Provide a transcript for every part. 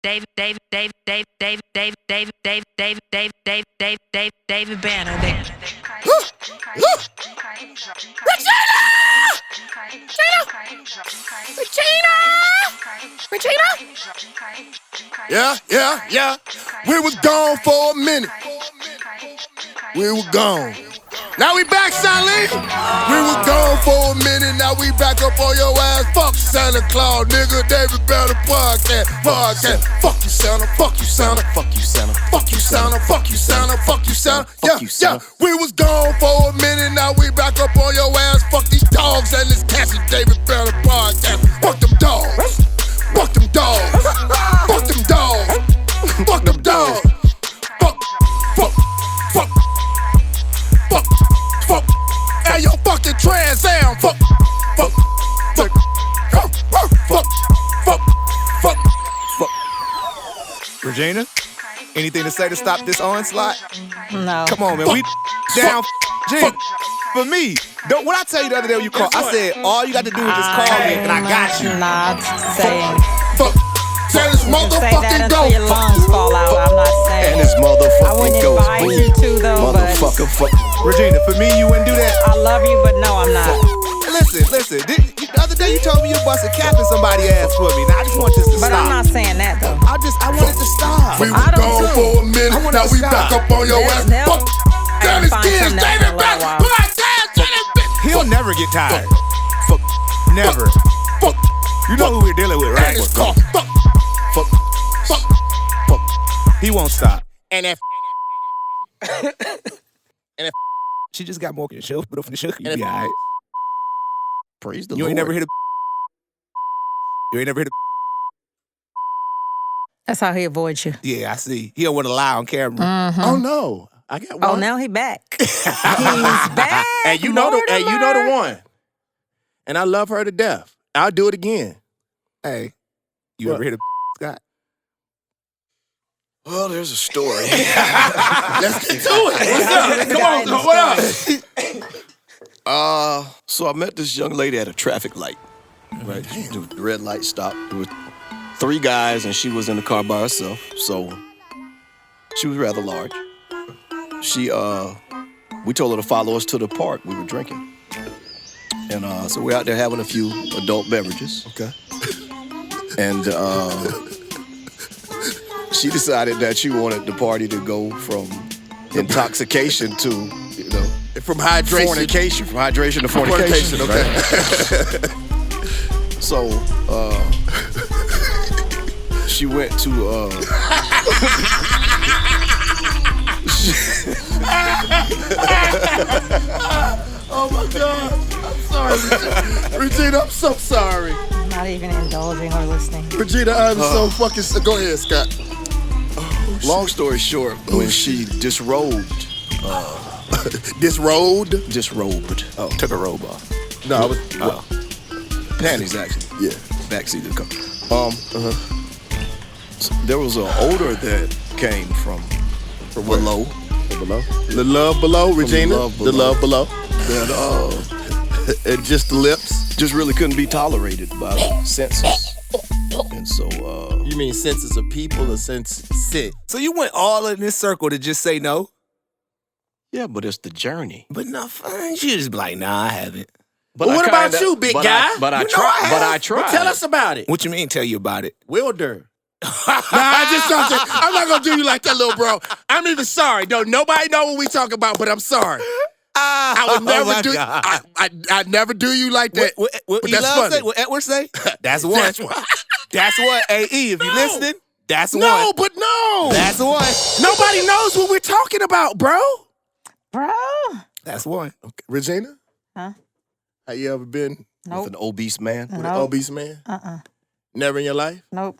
David Banner. Regina! Yeah. We was gone for a minute. We were gone. Now we back, Charlene. We was gone for a minute. Now we back up on your ass. Fuck Santa Claus, nigga. David Banner podcast. Fuck you, Santa. Fuck you, Santa. Fuck you, Santa. Fuck you, Santa. Fuck you, Santa. Fuck you, Santa. Yeah. We was gone for a minute. Now we back up on your ass. Fuck these dogs and this catchy David Banner podcast. Fuck them dogs. Fuck them dogs. Fuck them dogs. Fuck them dogs. Fuck. Hey, yo, fucking Trans Am. Fuck. Regina, anything to say to stop this onslaught? No. Come on, man. We down. G. For me, what I tell you the other day when you called, I said, all you got to do is just call me and I got you. Not saying. Fuck. Say this motherfucking say that go. until your lungs fall out. I'm not saying. And this motherfucking I wouldn't goes. advise you to, though, Motherfucker, fuck. Regina, for me, you wouldn't do that. I love you, but no, I'm not. Listen. The other day you told me you busted cap and somebody asked for me. Now I just want this to But stop. I'm not saying that, though. I want it to stop. We I was don't gone too. for a minute. I want Now it to we back stop. up on your ass. There's Fuck. Damn his find kids. some that David for a Banner. little while. He'll never get tired. Fuck. Never. Fuck. You know who we're dealing with, right? And it's called fuck. He won't stop. And if She just got more than she'll put up in the sugar. You And be if- all right. Praise the You Lord. ain't never hit a. You ain't never hit a. That's how he avoids you. Yeah, I see. He don't want to lie on camera. Mm-hmm. oh no, I got one. Oh, now he back. He's back. And you know the one. And I love her to death. I'll do it again. Hey, you What? ever hit a Scott? Well, there's a story. Let's get to it. What's up? Come on, what up? So I met this young lady at a traffic light. Right, the red light stopped. There were 3 guys, and she was in the car by herself. So she was rather large. We told her to follow us to the park. We were drinking, and so we're out there having a few adult beverages. Okay. And she decided that she wanted the party to go from intoxication to, From hydration. fornication. From hydration to fornication. Okay. So, she went to, Oh my God. I'm sorry, Regina. I'm so sorry. I'm not even indulging or listening. Regina, I'm so fucking. Go ahead, Scott. long story short, when she disrobed. Disrobed? Disrobed. Oh. Took her robe off. No, I was. Panties, actually. Yeah. Backseat of the car. So there was an odor that came from below. Below. The love below, Regina. The love below. That And just the lips. just really couldn't be tolerated by the senses. And so, You mean senses of people or sense sit? So you went all in this circle to just say no? yeah, but it's the journey. But no, fine. You just be like, nah, I haven't. But Well, what I about kinda- you, big but guy? But I You know tried. I But have. I tried. Well, tell us about it. What you mean tell you about it? Wilder. I'm not gonna do you like that, little bro. I'm even sorry. Don't nobody know what we talk about, but I'm sorry. I would never do. I never do you like that. What but that's funny. say? What Edward say? That's one. That's one. That's one. AE, if you No. listening, that's one. No, but no. That's one. Nobody knows what we're talking about, bro. Bro. That's one. Okay. Regina, Huh? have you ever been With Nope. an obese man. with an Nope. obese man? Never in your life. Nope.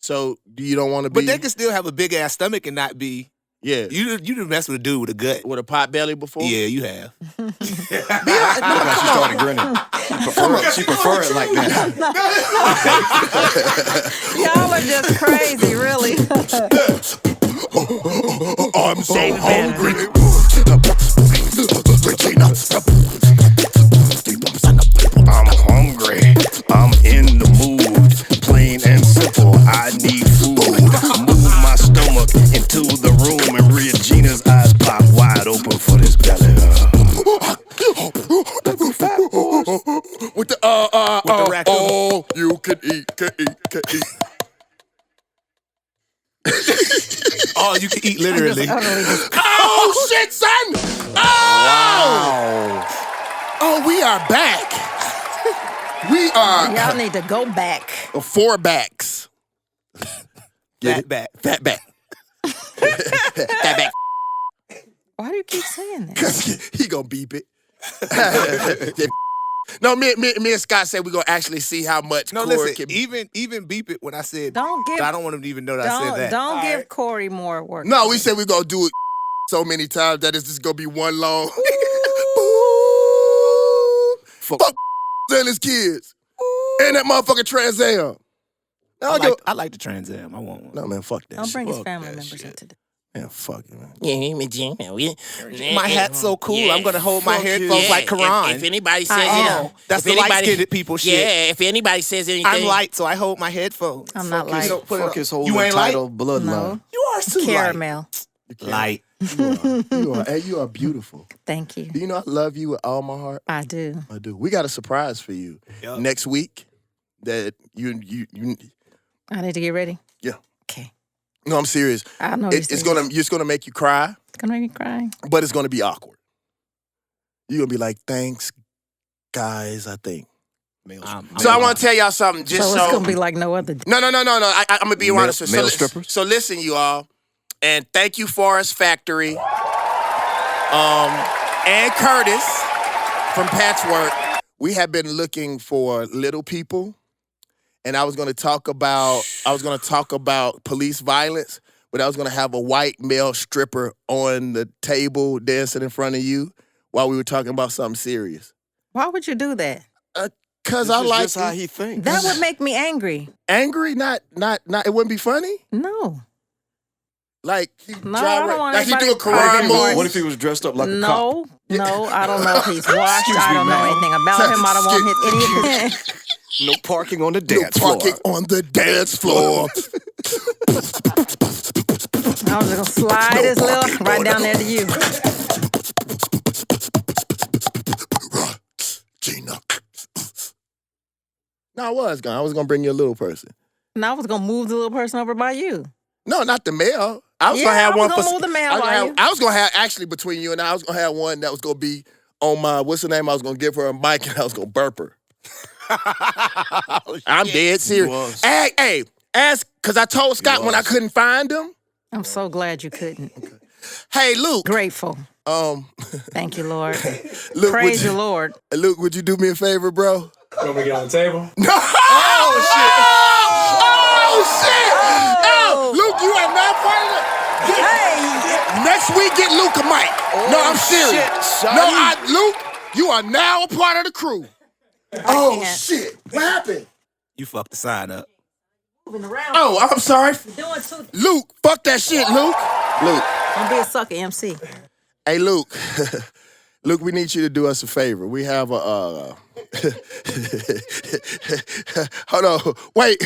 So you don't want to be? But they can still have a big ass stomach and not be. yeah. You done mess with a dude with a gut. With a pot belly before? Yeah, you have. She started grinning. She preferred it like that. Y'all are just crazy, really. I'm so David Banner. hungry. Regina. I'm hungry. I'm in the mood. Plain and simple. I All you can eat, literally. Oh, shit, son! Oh! Oh, we are back. We are Y'all need to go back. 4 backs. Fat back. Fat back. Fat back. Why do you keep saying that? Because he gonna beep it. No, me and Scott said we're gonna actually see how much No, Corey listen, can... even beep it when I said, Don't give- I don't want him to even know that I said that. Don't give Corey more work. No, we said we're gonna do it so many times that it's just gonna be one long... Fuck and his kids. And that motherfucking Trans Am. I like the Trans Am. I want one. No, man, fuck that Don't shit. bring his Fuck family that members shit. into this. Man, fuck it, man. My hat's so cool. I'm gonna hold my headphones like Quran. If anybody says am. That's the light-skinned people shit. Yeah, if anybody says anything. I'm light, so I hold my headphones. I'm not light. Fuck his whole You ain't entitled bloodline. No. You are too Caramel. light. You are beautiful. Thank you. Do you know I love you with all my heart? I do. I do. We got a surprise for you next week. That you. I need to get ready. Yeah. Okay. No, I'm serious. I know It's gonna make you cry, It's gonna make me cry. but it's gonna be awkward. You're gonna be like, "Thanks, guys." I think. So I want to tell y'all something. Just So it's gonna be like no other. No. I'm gonna be honest. Male strippers? So listen, you all, and thank you, Forest Factory, and Curtis from Patchwork. We have been looking for little people, and I was gonna talk about police violence, but I was gonna have a white male stripper on the table dancing in front of you while we were talking about something serious. Why would you do that? Cause I like That's how he thinks. That would make me angry. angry. Not. It wouldn't be funny. No. Like he No, I don't want like he do a anybody karate arguing move. What if he was dressed up like a cop? No, I don't know if he's washed. I don't know anything about him. I don't want any of his. No parking on the No dance floor. parking on the dance floor. I was just gonna slide No his little parking right on down the- there to you. Gina. No, I was gonna bring you a little person. And I was gonna move the little person over by you. No, not the male. I was Yeah, gonna have I was one gonna for. move the male I was gonna by have- you. I was gonna have actually between you and I was gonna have one that was gonna be on my what's her name? I was gonna give her a mic and I was gonna burp her. I'm dead was. serious. Hey, ask because I told Scott when I couldn't find him. I'm so glad you couldn't. Hey, Luke. Grateful. Thank you, Lord. Luke, Praise the Lord. Luke, would you do me a favor, bro? You want me to get on the table? No! Oh, shit! Oh, Luke, you are not part of the... Hey, Next week, get Luke a mic. No, I'm serious. No, Luke, you are now a part of the crew. Oh, can't. shit. What happened? You fucked the sign up. moving around. Oh, I'm sorry. Doing too. Luke, fuck that shit, Luke. Luke. Don't be a sucker, MC. Hey, Luke. Luke, we need you to do us a favor. We have a... Hold on. Wait,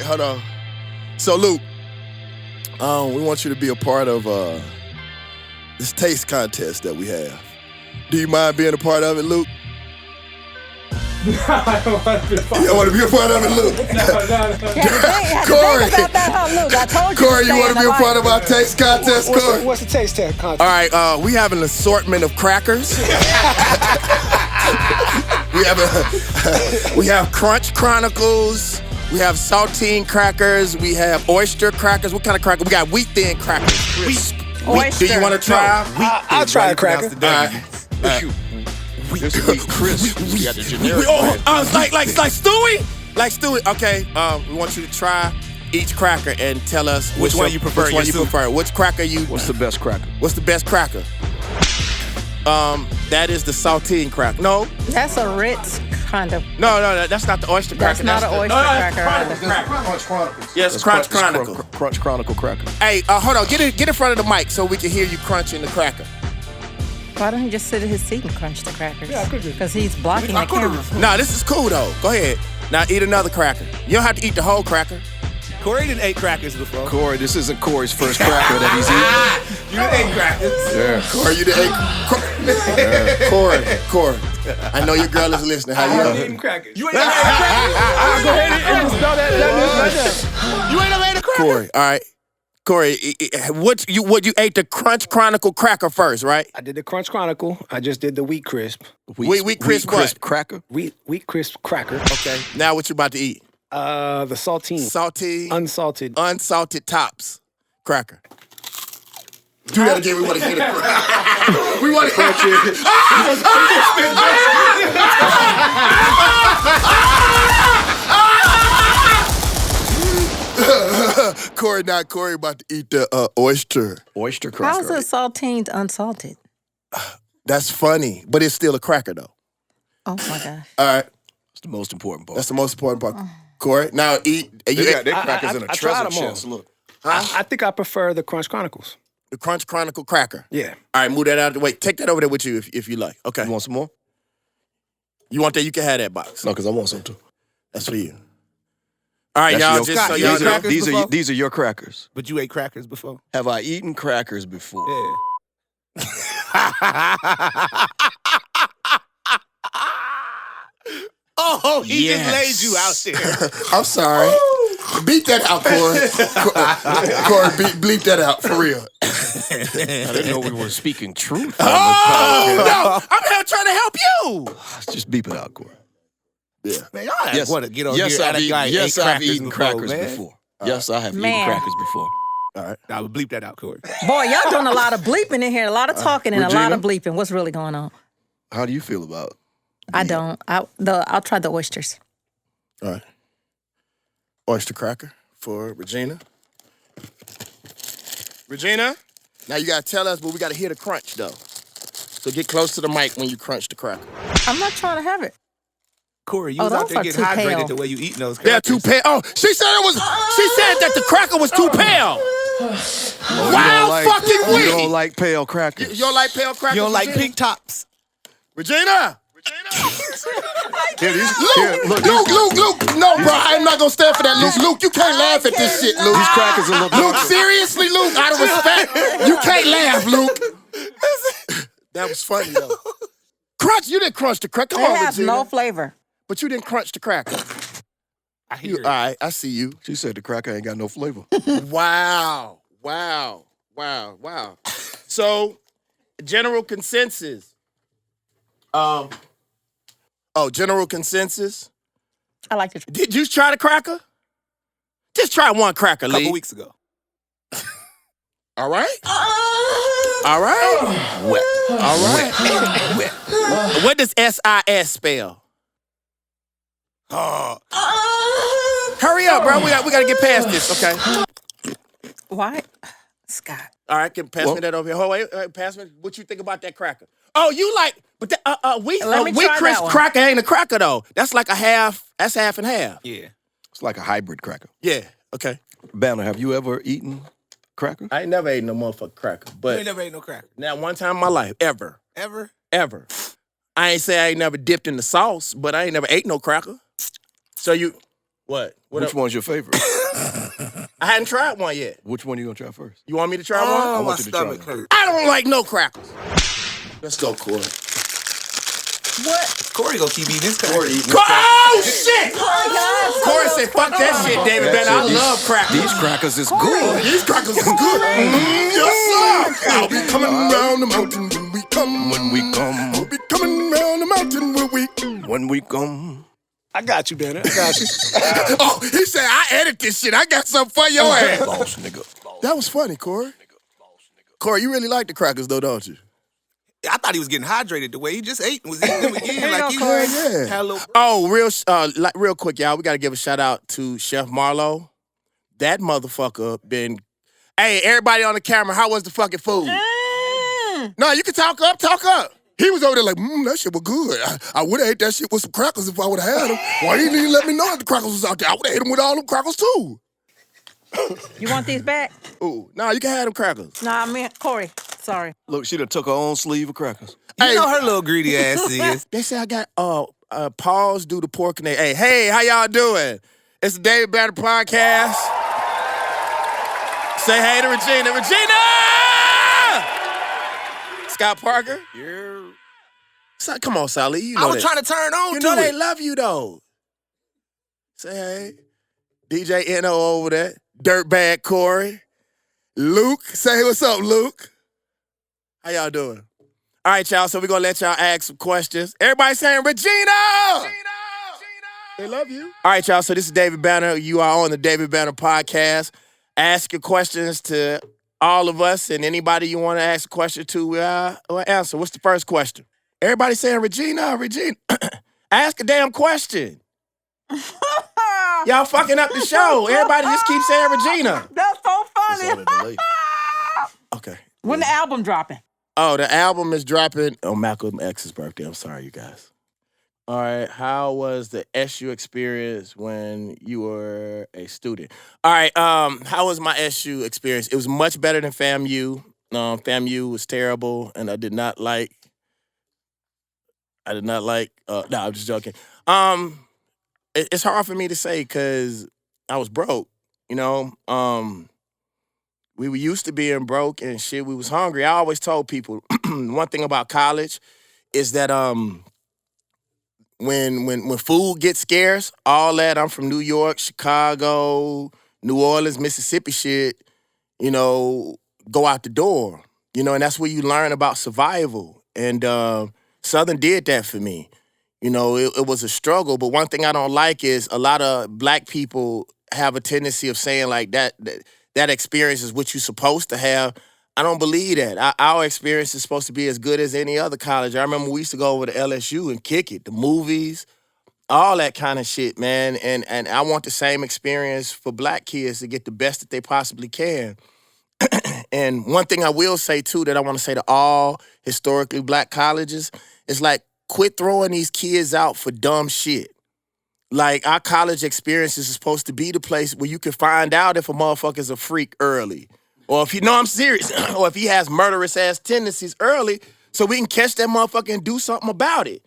hold on. So, Luke, we want you to be a part of this taste contest that we have. Do you mind being a part of it, Luke? I don't want to be You don't want to be a part of it, Luke? Corey. About that, huh, Luke? I told you. Corey, you want to be a part of our taste contest, Corey? What's the taste test contest? All right, we have an assortment of crackers. We have Crunch Chronicles. We have saltine crackers. We have oyster crackers. What kind of cracker? We got wheat thin crackers. Oyster. Do you want to try? I'll try a cracker. This week, Chris, we got the generic. Like Stewie? Like Stewie. Okay, we want you to try each cracker and tell us Which one you prefer, Which one you your soup? prefer? Which cracker you? What's the best cracker? What's the best cracker? That is the saltine cracker. No, That's a Ritz kind of. no, that's not the oyster That's cracker. not an oyster cracker either. Crunch Chronicles. Yes, Crunch Chronicle. Crunch Chronicle cracker. Hey, hold on. Get in front of the mic so we can hear you crunching the cracker. Why don't he just sit at his seat and crunch the crackers? Yeah, I could do. Because he's blocking the camera. Nah, this is cool though. Go ahead. Now eat another cracker. You don't have to eat the whole cracker. Corey didn't ate crackers before. Corey, this isn't Corey's first cracker that he's eating. You didn't ate crackers. Yeah. Corey, you did Corey. I know your girl is listening. How you? Crackers. You ain't never ate a cracker? Go ahead and spell that right there. You ain't never ate a cracker? Corey. All right. Corey, what you ate the Crunch Chronicle cracker first, right? I did the Crunch Chronicle. I just did the Wheat Crisp. Wheat crisp what? cracker. Wheat Crisp cracker. Okay. Now what you about to eat? The saltine. Salty. Unsalted Tops cracker. Do that again. We want to hear it. We want to Corey about to eat the oyster cracker. How's it saltine to unsalted? That's funny, but it's still a cracker though. Oh my gosh. All right. It's the most important part. That's the most important part. Corey, now eat. They got their crackers in a tried treasure them all. chest. Look. I think I prefer the Crunch Chronicles. The Crunch Chronicle cracker. Yeah. All right, move that out of the way. Take that over there with you if you like. Okay. You want some more? You want that? You can have that box. No, because I want some too. That's for you. All right, That's y'all. your- Just so you y'all ate know. crackers before? These are your crackers. But you ate crackers before? Have I eaten crackers before? Yeah. Oh, he just laid you out there. I'm sorry. Beat that out, Corey. Corey, bleep that out for real. I didn't know we were speaking truth. Oh no! I'm here trying to help you. Just beep it out, Corey. Yeah. Man, y'all want to get on yes, here. I've act like y'all ate I've eaten crackers crackers man. before. Yes, I have eaten Man. crackers before. All right. I would bleep that out, Corey. Boy, y'all doing a lot of bleeping in here, a lot of talking and a lot of bleeping. What's really going on? How do you feel about it? I don't. I'll try the oysters. All right. Oyster cracker for Regina. Regina, now you gotta tell us, but we gotta hear the crunch though. So get close to the mic when you crunch the cracker. I'm not trying to have it. Corey, you Oh, was out those there are getting too hydrated pale. the way you eating those They're crackers. too pale. Oh, she said that the cracker was too pale. Wow, fucking You weak. don't like pale crackers. You don't like pale crackers? You don't like Regina? pink tops. Regina! Here, Luke. No, bro, I'm not gonna stand for that, Luke. Luke, you can't laugh at this shit, Luke. These crackers will look Luke, seriously, Luke, out of respect, you can't laugh, Luke. That was funny, though. Crunch, you didn't crunch the cracker. Come It on, has Regina. no flavor. But you didn't crunch the cracker. I hear it. All right, I see you. She said the cracker ain't got no flavor. Wow. So, general consensus. General consensus. I like it. Did you try the cracker? Just try one cracker, A Lee. couple weeks ago. All right. All right. Wet. All right. Wet. What does SIS spell? Oh, Hurry up, bro. We gotta get past this, okay? Why? Scott. All right, pass me that over here. Wait, pass me. What you think about that cracker? Oh, you like, but wheat Let me try crisp that one. cracker ain't a cracker though. That's like a half. That's half and half. yeah. It's like a hybrid cracker. Yeah. Okay. Banner, have you ever eaten crackers? I ain't never ate no motherfucking cracker, You but ain't never ate no cracker. now one time in my life, ever. Ever? I ain't say I ain't never dipped in the sauce, but I ain't never ate no cracker. So you, what? Which one's your favorite? I hadn't tried one yet. Which one you gonna try first? You want me to try one? Oh, my want you to try stomach one. hurts. I don't like no crackers. Let's go, Corey. What? Corey gonna keep eating his crackers. Oh, shit! Oh, Corey said, fuck that shit, David Banner. I love crackers. These crackers is good. These crackers is good. Yes, sir. I'll be coming round the mountain when we come. When we come. I'll be coming round the mountain When we come. I got you, Banner. I got you. Oh, he said, I edit this shit. I got something for your ass. Boss nigga. That was funny, Corey. Corey, you really like the crackers, though, don't you? I thought he was getting hydrated the way he just ate and was eating them again. you Like go, he Corey. Yeah. had a little. Oh, real quick, y'all. We got to give a shout out to Chef Marlo. That motherfucker been. Hey, everybody on the camera, how was the fucking food? No, you can talk up. He was over there like, that shit was good. I would have ate that shit with some crackers if I would have had them. Why you didn't even let me know that the crackers was out there? I would have ate them with all them crackers too. You want these back? Ooh, nah, you can have them crackers. Nah, I mean, Corey. Sorry. Look, she done took her own sleeve of crackers. You know her little greedy ass is. They say I got Paul's do the pork and they. Hey, how y'all doing? It's the David Banner podcast. Say hey to Regina. Regina! Scott Parker. Yeah. Come on, Sally. You know I was that. trying to turn on You to know they it. love you though. Say hey. DJ N.O. over there. Dirtbag Corey, Luke. Say what's up, Luke. How y'all doing? All right, y'all, so we're going to let y'all ask some questions. Everybody saying, Regina! They love you. All right, y'all, so this is David Banner. You are on the David Banner podcast. Ask your questions to all of us, and anybody you want to ask a question to, we'll answer. What's the first question? Everybody saying, Regina. Ask a damn question. Y'all fucking up the show. Everybody just keep saying Regina. That's so It's funny. on a delay. Okay. When the album dropping? Oh, the album is dropping on Malcolm X's birthday. I'm sorry, you guys. All right. How was the SU experience when you were a student? All right. How was my SU experience? It was much better than FAMU. FAMU was terrible, and I did not like. No, I'm just joking. It's hard for me to say because I was broke. You know. We were used to being broke and shit. We was hungry. I always told people one thing about college is that when food gets scarce, all that, I'm from New York, Chicago, New Orleans, Mississippi shit, you know, go out the door. You know, and that's where you learn about survival. And Southern did that for me. You know, it was a struggle, but one thing I don't like is a lot of black people have a tendency of saying like that experience is what you're supposed to have. I don't believe that. Our experience is supposed to be as good as any other college. I remember we used to go over to LSU and kick it, the movies, all that kind of shit, man. And I want the same experience for black kids to get the best that they possibly can. And one thing I will say, too, that I want to say to all historically black colleges is like, quit throwing these kids out for dumb shit. Like, our college experience is supposed to be the place where you can find out if a motherfucker's a freak early. Or if I'm serious, or if he has murderous ass tendencies early, so we can catch that motherfucker and do something about it.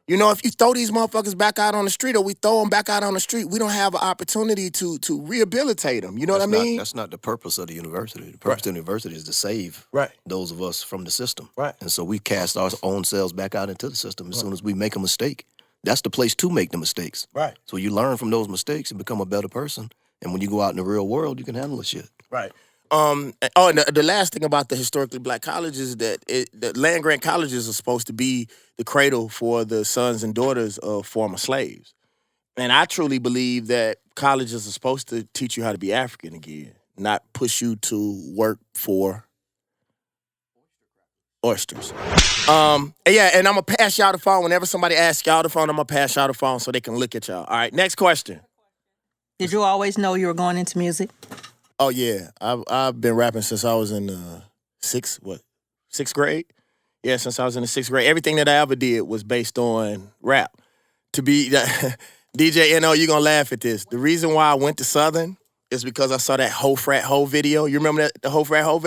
You know, if you throw these motherfuckers back out on the street, or we throw them back out on the street, we don't have an opportunity to rehabilitate them. You know what I mean? That's not the purpose of the university. The purpose of the university is to save those of us from the system. Right. And so we cast our own selves back out into the system as soon as we make a mistake. That's the place to make the mistakes. Right. So you learn from those mistakes and become a better person. And when you go out in the real world, you can handle the shit. Right. And the last thing about the historically black colleges is that the land-grant colleges are supposed to be the cradle for the sons and daughters of former slaves. And I truly believe that colleges are supposed to teach you how to be African again, not push you to work for oysters. And I'm going to pass y'all the phone. Whenever somebody asks y'all the phone, I'm going to pass y'all the phone so they can look at y'all. All right, next question. Did you always know you were going into music? Oh, yeah. I've been rapping since I was in sixth grade? Yeah, since I was in the 6th grade. Everything that I ever did was based on rap. To be, DJ NO, you're going to laugh at this. The reason why I went to Southern is because I saw that Ho Frat Ho video. You remember that, the Ho Frat Ho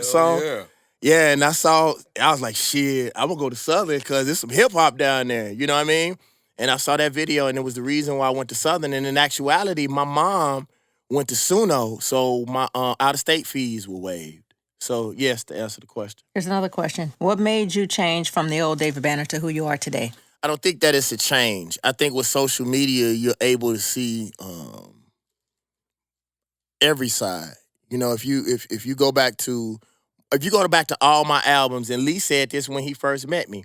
song? Yeah. Yeah, and I was like, shit, I'm going to go to Southern because there's some hip-hop down there. You know what I mean? And I saw that video, and it was the reason why I went to Southern. And in actuality, my mom went to SUNO, so my out-of-state fees were waived. So, yes, to answer the question. Here's another question. What made you change from the old David Banner to who you are today? I don't think that it's a change. I think with social media, you're able to see every side. You know, if you go back to all my albums, and Lee said this when he first met me,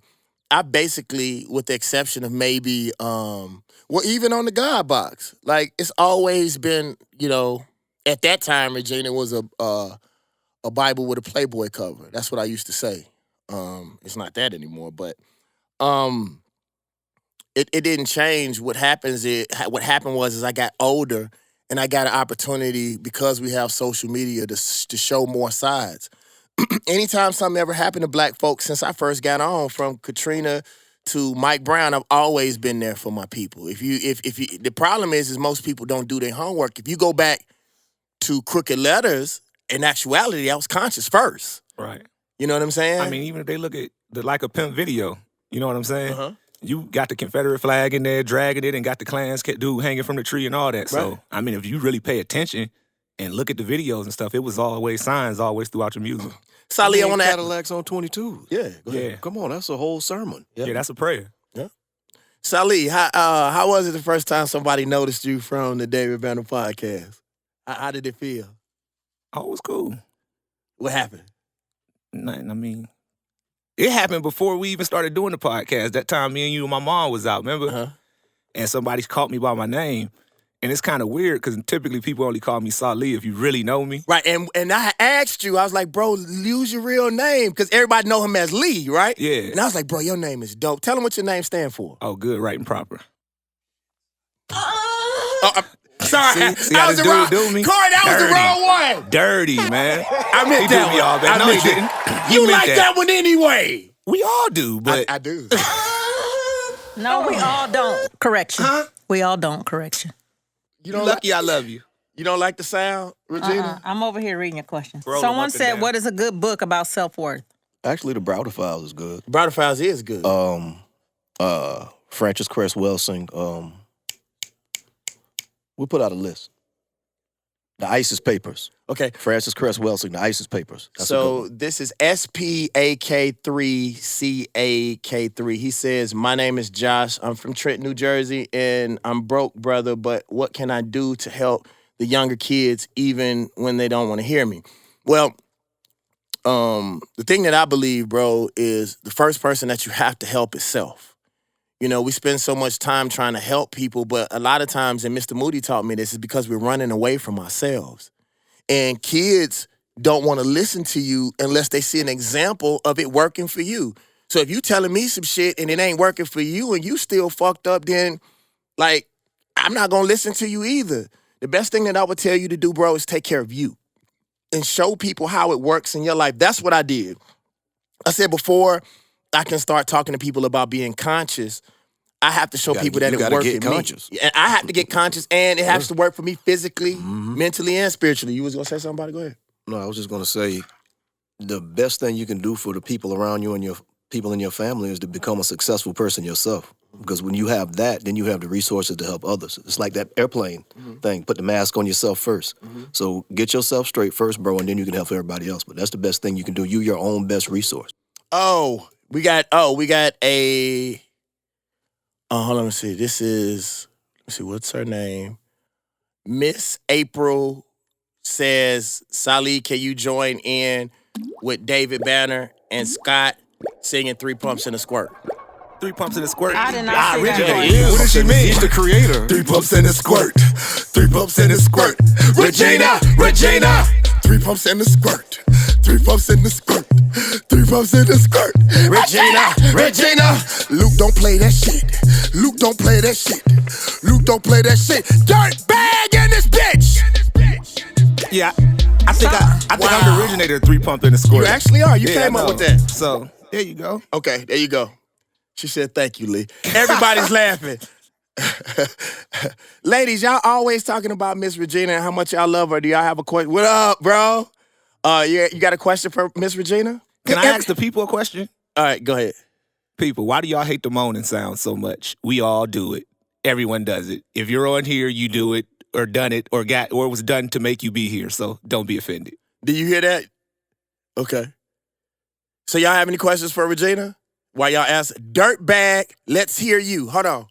I basically, with the exception of maybe, even on the God Box, like it's always been, you know, at that time, Regina was a Bible with a Playboy cover. That's what I used to say. It's not that anymore, but it didn't change. What happened was I got older and I got an opportunity because we have social media to show more sides. Anytime something ever happened to black folks since I first got on, from Katrina to Mike Brown, I've always been there for my people. If you the problem is most people don't do their homework. If you go back to Crooked Letters, in actuality, I was conscious first. Right. You know what I'm saying? I mean, even if they look at the Like a Pimp video, you know what I'm saying? Uh-huh. You got the Confederate flag in there, dragging it, and got the Klans dude hanging from the tree and all that. Right. So, I mean, if you really pay attention and look at the videos and stuff, it was always signs always throughout your music. Sally, I want to Cadillacs on 22. Yeah, go ahead. Yeah. Come on, that's a whole sermon. Yeah, that's a prayer. Yeah. Sally, how was it the first time somebody noticed you from the David Banner podcast? How did it feel? Oh, it was cool. What happened? Nothing, I mean, it happened before we even started doing the podcast. That time me and you and my mom was out, remember? Uh-huh. And somebody called me by my name. And it's kind of weird because typically people only call me Salih if you really know me. Right, and I asked you, I was like, bro, use your real name, because everybody know him as Lee, right? Yeah. And I was like, bro, your name is dope. Tell him what your name stands for. Oh, good, right and proper. Sorry, See how that was this the wrong. dude do me? Corey, that was the Dirty. wrong one. Dirty, man. I meant He that do me one. all bad. I No, meant he that. didn't. You He meant like that one anyway. We all do, but I do. No, we all don't. Correction. Huh? We all don't. Correction. You you don't lucky I love you. You don't like the sound, Regina? I'm over here reading your question. Roll 'em up Someone and said, down. what is a good book about self-worth? Actually, the Browder Files is good. Browder Files is good. Francis Cress Welsing. We put out a list. The ISIS Papers. Okay. Francis Cress Welsing, the ISIS Papers. That's so this is SPAK3CAK3. He says, my name is Josh. I'm from Trenton, New Jersey, and I'm broke, brother, but what can I do to help the younger kids even when they don't want to hear me? Well, the thing that I believe, bro, is the first person that you have to help is self. You know, we spend so much time trying to help people, but a lot of times, and Mr. Moody taught me this, is because we're running away from ourselves. And kids don't want to listen to you unless they see an example of it working for you. So if you telling me some shit and it ain't working for you and you still fucked up, then, like, I'm not going to listen to you either. The best thing that I would tell you to do, bro, is take care of you and show people how it works in your life. That's what I did. I said before I can start talking to people about being conscious, I have to show people that it works for me. And I have to get conscious, and it has to work for me physically, mentally, and spiritually. You was going to say something about it? Go ahead. No, I was just going to say the best thing you can do for the people around you and your people in your family is to become a successful person yourself. Because when you have that, then you have the resources to help others. It's like that airplane thing. Put the mask on yourself first. So get yourself straight first, bro, and then you can help everybody else. But that's the best thing you can do. You your own best resource. We got a... hold on, let me see. This is... Let's see, what's her name? Miss April says, Salih, can you join in with David Banner and Scott singing 3 Pumps and a Squirt? 3 Pumps in a Squirt. I did not see that. What does she mean? He's the creator. 3 pumps and a squirt. 3 pumps and a squirt. Regina, Regina. 3 pumps and a squirt. 3 pumps and a squirt. 3 pumps and a squirt. Regina, Regina. Luke, don't play that shit. Luke, don't play that shit. Luke, don't play that shit. Dirt bag in this bitch. Yeah, I think I'm the originator of 3 Pump in a Squirt. You actually are. You Yeah, came I up know. with that. So, there you go. Okay, there you go. She said, thank you, Lee. Everybody's laughing. Ladies, y'all always talking about Miss Regina and how much y'all love her. Do y'all have a question? What up, bro? You got a question for Miss Regina? Can I ask the people a question? All right, go ahead. People, why do y'all hate the moaning sound so much? We all do it. Everyone does it. If you're on here, you do it, or done it, or it was done to make you be here. So don't be offended. Do you hear that? Okay. So y'all have any questions for Regina? While y'all ask, Dirtbag, let's hear you. Hold on.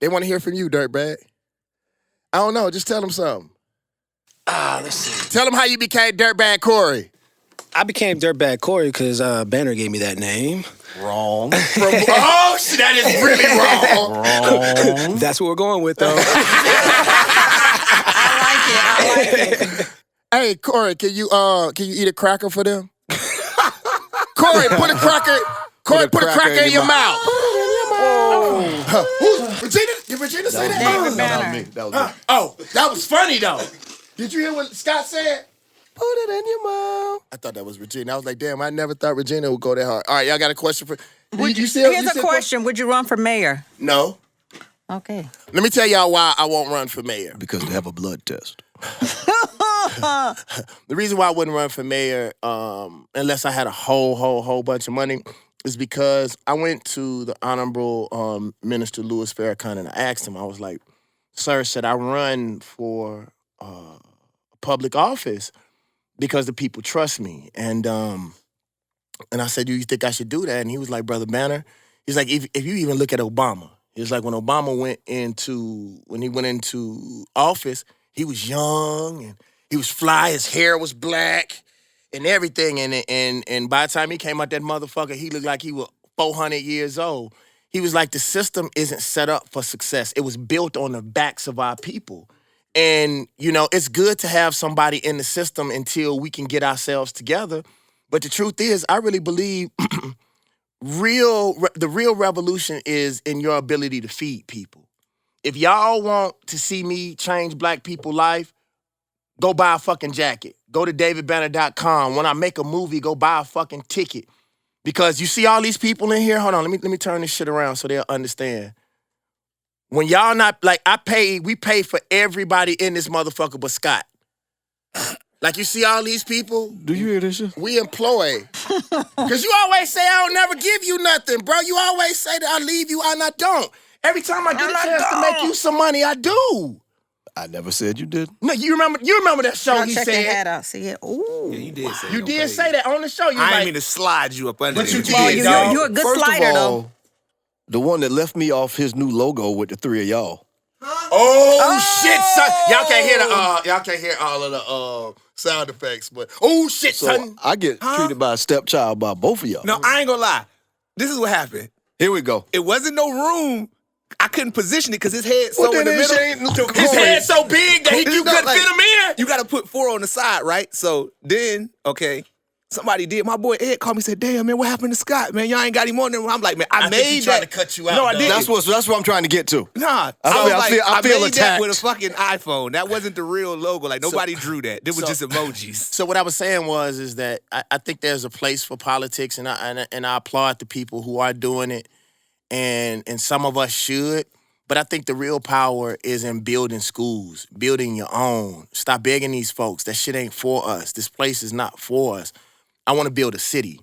They want to hear from you, Dirtbag. I don't know. Just tell them something. Let's see. Tell them how you became Dirtbag Corey. I became Dirtbag Corey because Banner gave me that name. Wrong. Oh, shit, that is really wrong. Wrong. That's what we're going with, though. I like it. Hey, Corey, can you eat a cracker for them? Corey, put a cracker. Corey, put a cracker in your mouth. Regina? Did Regina say that? David That was Banner. me. That was me. Oh, that was funny though. Did you hear what Scott said? Put it in your mouth. I thought that was Regina. I was like, damn, I never thought Regina would go that hard. All right, y'all got a question for... Here's a question. Would you run for mayor? No. Okay. Let me tell y'all why I won't run for mayor. Because they have a blood test. The reason why I wouldn't run for mayor, unless I had a whole bunch of money, is because I went to the Honorable Minister Louis Farrakhan and I asked him, I was like, sir, should I run for public office because the people trust me? And I said, do you think I should do that? And he was like, Brother Banner, he's like, if you even look at Obama, he's like, when Obama went into office, he was young and He was fly. His hair was black and everything. And by the time he came out that motherfucker, he looked like he was 400 years old. He was like, the system isn't set up for success. It was built on the backs of our people. And, you know, it's good to have somebody in the system until we can get ourselves together. But the truth is, I really believe the real revolution is in your ability to feed people. If y'all want to see me change black people's life, go buy a fucking jacket. Go to davidbanner.com. When I make a movie, go buy a fucking ticket. Because you see all these people in here. Hold on, let me turn this shit around so they'll understand. When y'all not, like, we pay for everybody in this motherfucker but Scott. Like, you see all these people? Do you hear this shit? We employ. Because you always say, I don't never give you nothing, bro. You always say that I leave you and I don't. Every time I get a chance to make you some money, I do. I never said you did. No, you remember that show he check said? your hat out. See it? Ooh. Yeah, you did say You did say that on the show. You I like, ain't mean to slide you up under But there. you did, dog. You're a good First slider, of though. all, the one that left me off his new logo with the three of y'all. Oh shit, son! Y'all can't hear all of the sound effects, but oh shit, So son! I get treated by a stepchild by both of y'all. No, I ain't gonna lie. This is what happened. Here we go. It wasn't no room. I couldn't position it because his head so in the this middle. ain't- His head's so big that you It's not couldn't like- fit him in. You gotta put 4 on the side, right? So then, okay, somebody did. My boy Ed called me and said, damn, man, what happened to Scott, man? Y'all ain't got him on there. I'm like, man, I I think made he tried that. to cut you out, No, I dog. didn't. That's what I'm trying to get to. Nah, I feel made that attacked. with a fucking iPhone. That wasn't the real logo. Like, nobody drew that. It was just emojis. So what I was saying is that I think there's a place for politics, and I applaud the people who are doing it, and some of us should. But I think the real power is in building schools, building your own. Stop begging these folks. That shit ain't for us. This place is not for us. I want to build a city.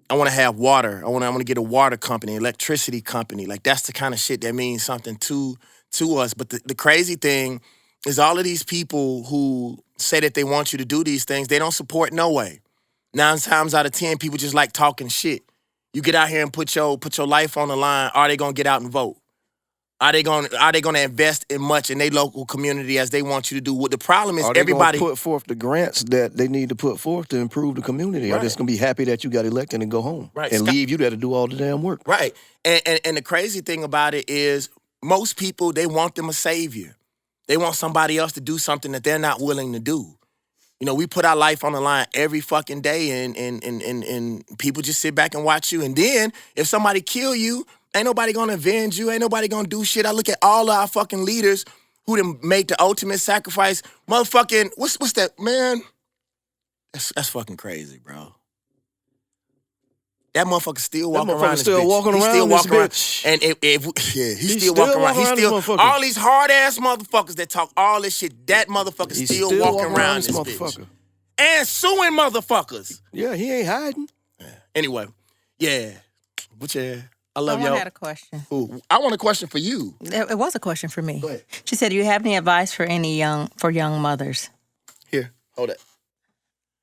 I want to have water. I want to get a water company, electricity company. Like, that's the kind of shit that means something to us. But the crazy thing is all of these people who say that they want you to do these things, they don't support no way. 9 times out of 10, people just like talking shit. You get out here and put your life on the line, are they gonna get out and vote? Are they gonna invest in much in their local community as they want you to do? What the problem is, Are they everybody gonna put forth the grants that they need to put forth to improve the community? Are they just gonna be happy that you got elected and go home? Right. And leave you there to do all the damn work? right. And the crazy thing about it is most people, they want them a savior. They want somebody else to do something that they're not willing to do. You know, we put our life on the line every fucking day, and people just sit back and watch you. And then if somebody kill you, ain't nobody gonna avenge you. Ain't nobody gonna do shit. I look at all of our fucking leaders who done made the ultimate sacrifice. Motherfucking, what's that, man? That's fucking crazy, bro. That motherfucker still walking around. motherfucker still walking He's around still this walking around. bitch. And he's He's still walking around. He's this still motherfucker. all these hard ass motherfuckers that talk all this shit. That motherfucker He's still walking around this motherfucker. bitch and suing motherfuckers. Yeah, he ain't hiding. Anyway, yeah, but yeah, I love Someone y'all. had a question. Ooh, I want a question for you. It was a question for me. Go ahead. She said, "Do you have any advice for young mothers?" Here, hold it.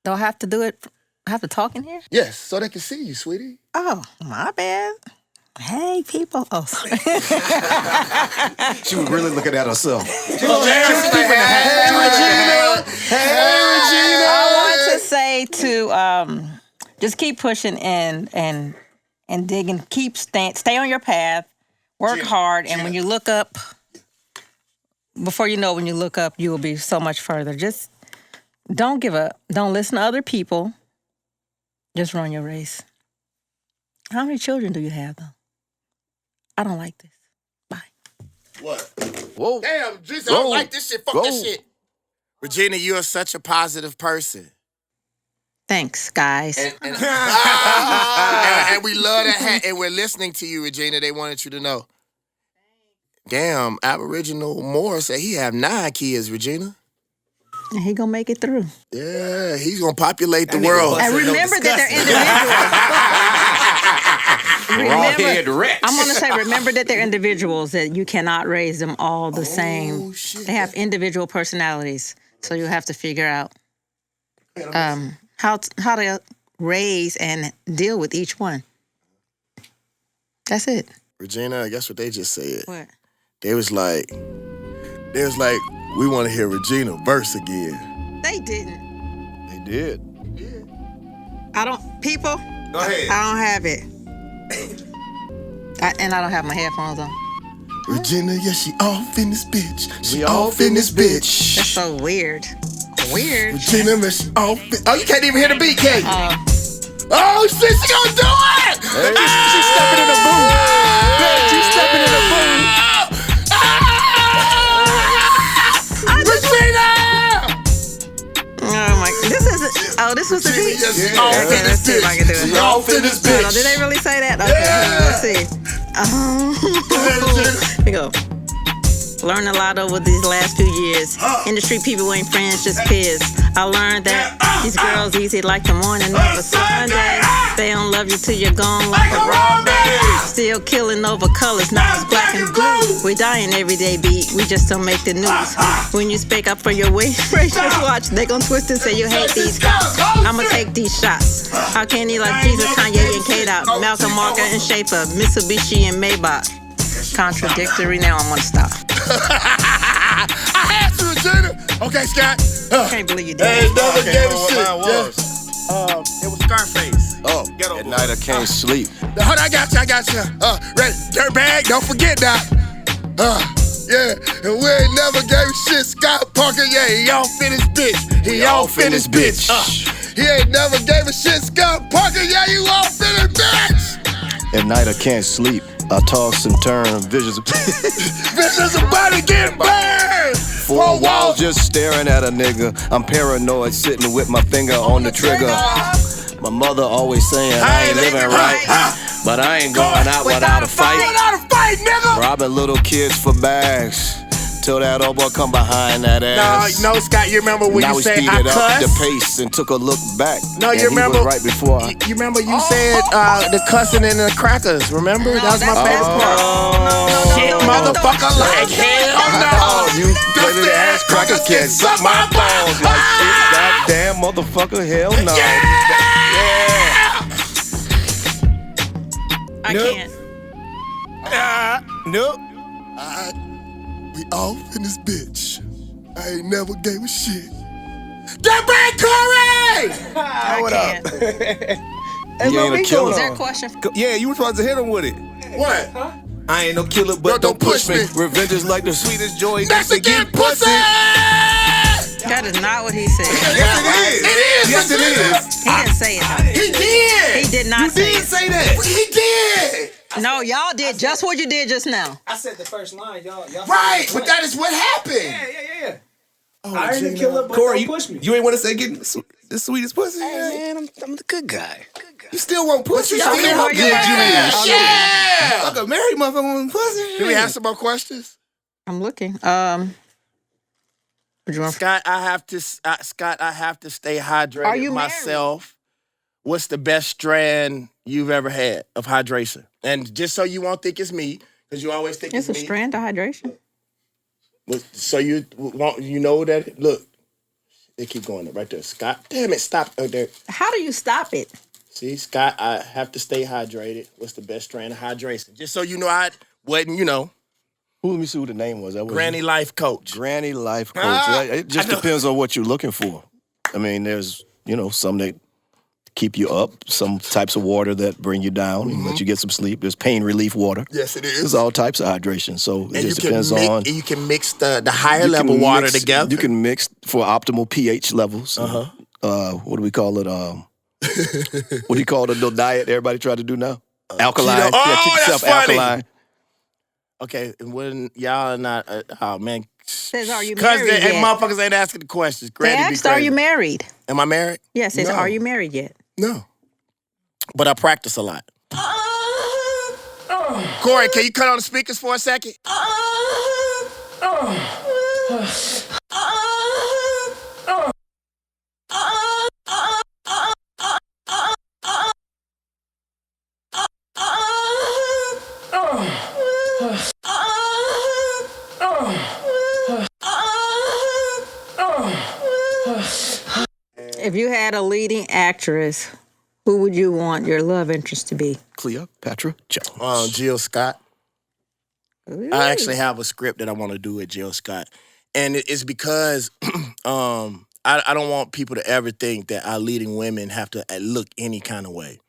Do I have to do it? I have to talk in here? Yes, so they can see you, sweetie. Oh, my bad. Hey, people. Oh, sorry. She was really looking at herself. I want to say to just keep pushing and digging. Stay on your path. Work hard, and when you look up, before you know, when you look up, you will be so much further. Just don't give up. Don't listen to other people. Just run your race. How many children do you have, though? I don't like this. Bye. What? Whoa. Damn, Jesus, I don't Whoa. like this shit. Fuck Whoa. this shit. Regina, you are such a positive person. Thanks, guys. And we love that hat, and we're listening to you, Regina. They wanted you to know. Damn, Aboriginal Moore said he have 9 kids, Regina. And he gonna make it through. Yeah, he's gonna populate the world. And remember that they're individuals. I'm gonna say, remember that they're individuals. That you cannot raise them all the same. Shit. They have individual personalities, so you have to figure out how to raise and deal with each one. That's it. Regina, guess what they just said? What? They was like, we want to hear Regina verse again. They didn't. They did. People, Go ahead. I don't have it. And I don't have my headphones on. Regina, yeah, she off in this bitch. She We off in this bitch. That's so weird. Weird. Regina, man, she off. Oh, you can't even hear the beat, can you? Oh, shit, she gonna do it! She's stepping in the booth. She's stepping in the booth. Regina! Oh my! This was the beat. Yeah, she Okay, off in let's this see if I can do bitch. it. She off in this Hold on, bitch. did they really say that? Okay, let's see. Here we go. Learned a lot over these last few years. Industry people ain't friends, just peers. I learned that these girls easy like the morning of a Sunday. They don't love you till you're gone like a raw day. Still killing over colors, now it's black and blue. We dying every day, beat. We just don't make the news. When you speak up for your racial watch, they gon' twist and say you hate these cops. I'ma take these shots. How can he like Jesus, Kanye, and K-Dot, Malcolm, Marker, and Schaefer, Mitsubishi, and Maybach? Contradictory. Now I'm gonna stop. I had to, Regina. Okay, Scott. I can't believe you did Hey, that. never gave a shit. Mine was. It was Scarface. Oh, at night I can't sleep. Hold on, I got you. Ready, dirtbag, don't forget that. Yeah, and we ain't never gave a shit. Scott Parker, yeah, he off in his bitch. He off in his bitch. He ain't never gave a shit. Scott Parker, yeah, you off in his bitch. At night I can't sleep. I toss and turn, visions of Visions about to get burned. four walls just staring at a nigga. I'm paranoid, sitting with my finger on the trigger. My mother always saying I ain't living right, but I ain't going out without a fight. Without a fight, nigga. Robbing little kids for bags. Till that old boy come behind that ass. No, Scott, you remember when Now you we said I speeded up the cuss? pace and took a look back. No, and you he remember was right before I. You remember you said the cussing and the crackers, remember? That was my favorite part. Shit, motherfucker, like hell no. You dirty ass crackers can't suck my balls like shit. Goddamn motherfucker, hell no. I can't. Nope. We off in this bitch. I ain't never gave a shit. That bad Corey! I can't. He ain't a Is killer. there a question? Yeah, you were supposed to hit him with it. What? I ain't no killer, but Don't push me. Revenge is like the Sweetest joy Mexican pussy! That is not what he said. Yes, it is. It is. Yes, it is. He didn't say it. Though. He did. He did not say it. Say that. He did. No, y'all did just what you did just now. I said the first line, y'all. Right, but that is what happened. Yeah. Oh, I ain't Gina. a killer, but Corey, don't push me. you ain't want to say getting the sweetest pussy? Hey, man, I'm the good guy. You still want pussy? you I still mean, how want good you pussy. is. Yeah. Like a married motherfucker want pussy. Do we have some more questions? I'm looking. Would you want? Scott, I have to stay hydrated Are you myself. What's the best strand you've ever had of hydration? And just so you won't think it's me, because you always think It's it's a me. strand of hydration. So you know that. Look, they keep going right there. Scott, damn it, stop there. How do you stop it? See, Scott, I have to stay hydrated. What's the best strand of hydration? Just so you know, I wasn't, Ooh, let me see who the name was. That was Granny Life Coach. Granny Life Coach. It just depends on what you're looking for. I mean, there's, some that keep you up, some types of water that bring you down and let you get some sleep. There's pain relief water. Yes, it is. There's all types of hydration. So it And just depends on. you can mix the higher you level can water mix- together. You can mix for optimal pH levels. What do we call it? What do you call the little diet everybody try to do now? Alkaline. keto. Oh, keep that's yourself funny. alkaline. Okay, and when y'all are not, oh man. Says, are you Cause married yet? motherfuckers ain't asking the questions. They Granny be asked, are crazy. you married? Am I married? Yes, it says, No. are you married yet? No. But I practice a lot. Corey, can you cut on the speakers for a second? If you had a leading actress, who would you want your love interest to be? Cleopatra Jones. Jill Scott. I actually have a script that I want to do with Jill Scott. And it's because I don't want people to ever think that our leading women have to look any kind of way.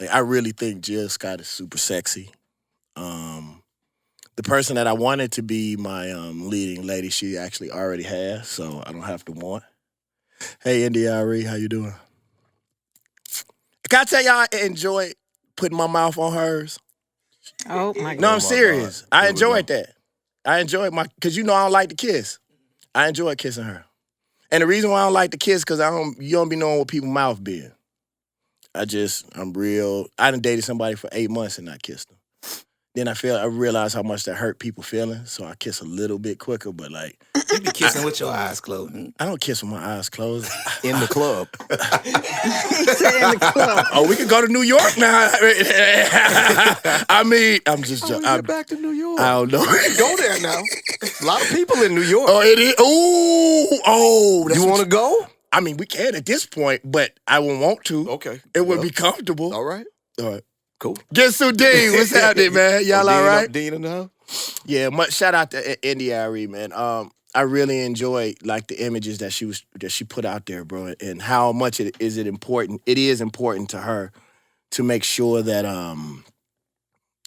Like, I really think Jill Scott is super sexy. The person that I wanted to be my leading lady, she actually already has, so I don't have to want. Hey, India Ari, how you doing? Can I tell y'all I enjoy putting my mouth on hers? Oh my God. No, I'm serious. I Here we go. enjoyed that. I enjoyed because I don't like to kiss. I enjoy kissing her. And the reason why I don't like to kiss because you don't be knowing what people's mouth be. I done dated somebody for 8 months and I kissed them. Then I realized how much that hurt people feelings, so I kiss a little bit quicker, but like, You be kissing with your eyes closed. I don't kiss with my eyes closed. In the club. He said in the club. Oh, we can go to New York now. I mean, I'm just How we joking. get back to New York? I don't know. Go there now. A lot of people in New York. Oh, it is. Oh, you want to go? I mean, we can at this point, but I won't want to. Okay. It would be comfortable. All right. All right. Cool. Guess who, Dean? What's happening, man? Y'all all right? Dean in the house? Yeah, shout out to Indy Ari, man. I really enjoyed like the images that she put out there, bro, and how much it is important. It is important to her to make sure that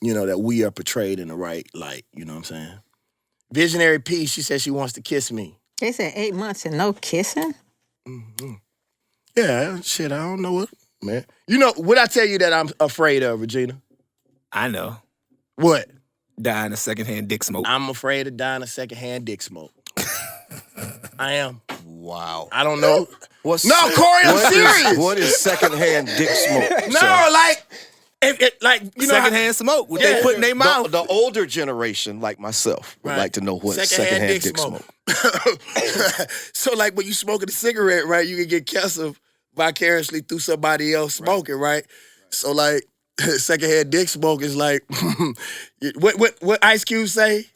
that we are portrayed in the right light. You know what I'm saying? Visionary P, she said she wants to kiss me. They said 8 months and no kissing. Mm-hmm. Yeah, shit, I don't know what, man. You know, what I tell you that I'm afraid of, Regina? I know. What? Dying of secondhand dick smoke. I'm afraid of dying of secondhand dick smoke. I am. Wow. I don't know. No, Corey, I'm What serious. what is secondhand dick smoke? No, sir? like, you know, secondhand smoke. What they put in their mouth. The older generation, like myself, would like to know what secondhand dick smoke. So, like, when you smoking a cigarette, right, you can get cancer vicariously through somebody else smoking, right? So, like, secondhand dick smoke is like, what Ice Cube say?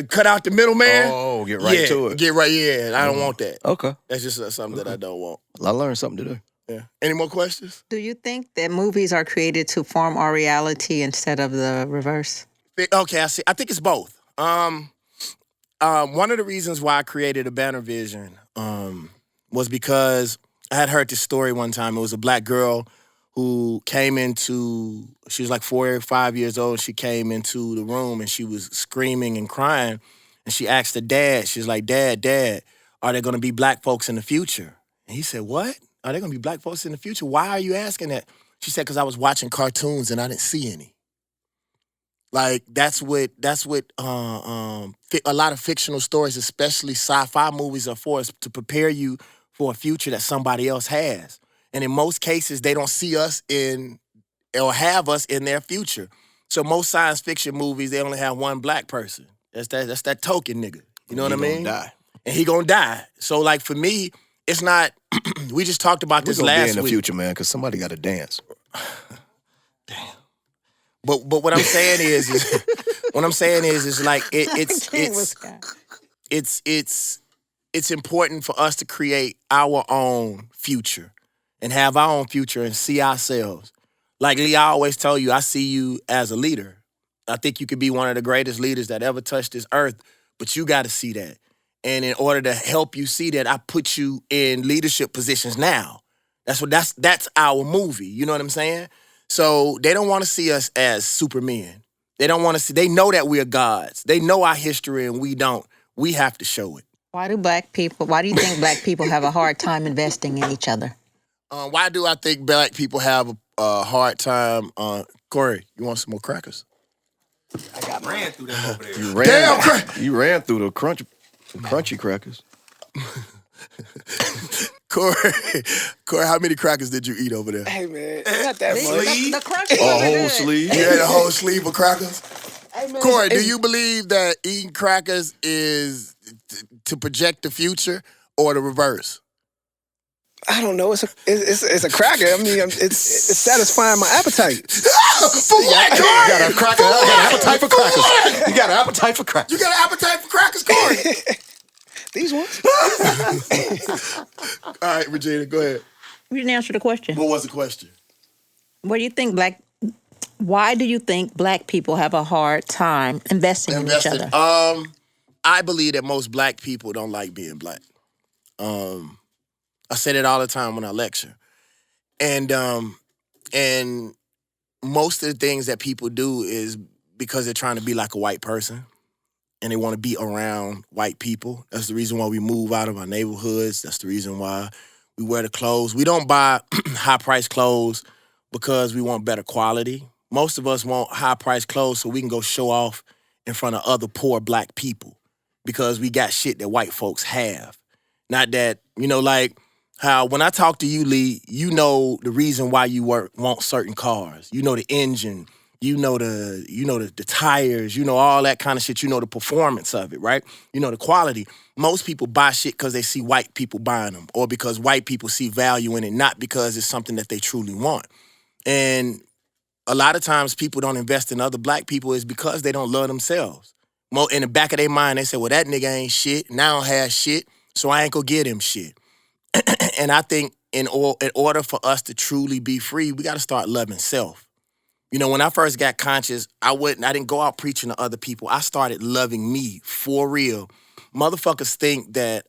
Cut out the middleman. Oh, get right to it. Get right, yeah. I don't want that. Okay. That's just something that I don't want. I learned something today. Yeah. Any more questions? Do you think that movies are created to form our reality instead of the reverse? Okay, I see. I think it's both. One of the reasons why I created a Banner Vision was because I had heard this story one time. It was a black girl who she was like 4 or 5 years old. She came into the room and she was screaming and crying. And she asked her dad, she's like, Dad, are there going to be black folks in the future? And he said, what? Are there going to be black folks in the future? Why are you asking that? She said, because I was watching cartoons and I didn't see any. Like, that's what a lot of fictional stories, especially sci-fi movies, are for, is to prepare you for a future that somebody else has. And in most cases, they don't see us or have us in their future. So most science fiction movies, they only have one black person. That's that token nigga. You know what I mean? Die. And he gonna die. So, like, for me, it's not. We just talked about this We're gonna last be in the week. future, man, because somebody got to dance. Damn. But what I'm saying is like it's important for us to create our own future and have our own future and see ourselves. Like Lee, I always tell you, I see you as a leader. I think you could be one of the greatest leaders that ever touched this earth, but you got to see that. And in order to help you see that, I put you in leadership positions now. That's our movie. You know what I'm saying? So they don't want to see us as supermen. They don't want to see. They know that we are gods. They know our history, and we don't. We have to show it. Why do you think black people have a hard time investing in each other? Why do I think black people have a hard time? Corey, you want some more crackers? I ran through them over there. You ran through the crunchy crackers. Corey, how many crackers did you eat over there? Hey, man, not that much. The crunchies A are whole good. sleeve. You had a whole sleeve of crackers? Hey, man, Corey, do it's- you believe that eating crackers is to project the future or the reverse? I don't know. It's a cracker. I mean, it's satisfying my appetite. For what, Corey? You got a cracker. You got an appetite for crackers. You got an appetite for crackers. You got an appetite for crackers, Corey? These ones? All right, Regina, go ahead. You didn't answer the question. What was the question? Why do you think black people have a hard time investing in each other? I believe that most black people don't like being black. I say it all the time when I lecture. And most of the things that people do is because they're trying to be like a white person and they want to be around white people. That's the reason why we move out of our neighborhoods. That's the reason why we wear the clothes. We don't buy high-priced clothes because we want better quality. Most of us want high-priced clothes so we can go show off in front of other poor black people because we got shit that white folks have. Not that, like how when I talk to you, Lee, you know the reason why you want certain cars. You know the engine. You know the tires, all that kind of shit. You know the performance of it, right? You know the quality. Most people buy shit because they see white people buying them or because white people see value in it, not because it's something that they truly want. And a lot of times people don't invest in other black people is because they don't love themselves. In the back of their mind, they say, well, that nigga ain't shit, and I don't have shit, so I ain't gonna get him shit. And I think in order for us to truly be free, we gotta start loving self. When I first got conscious, I didn't go out preaching to other people. I started loving me for real. Motherfuckers think that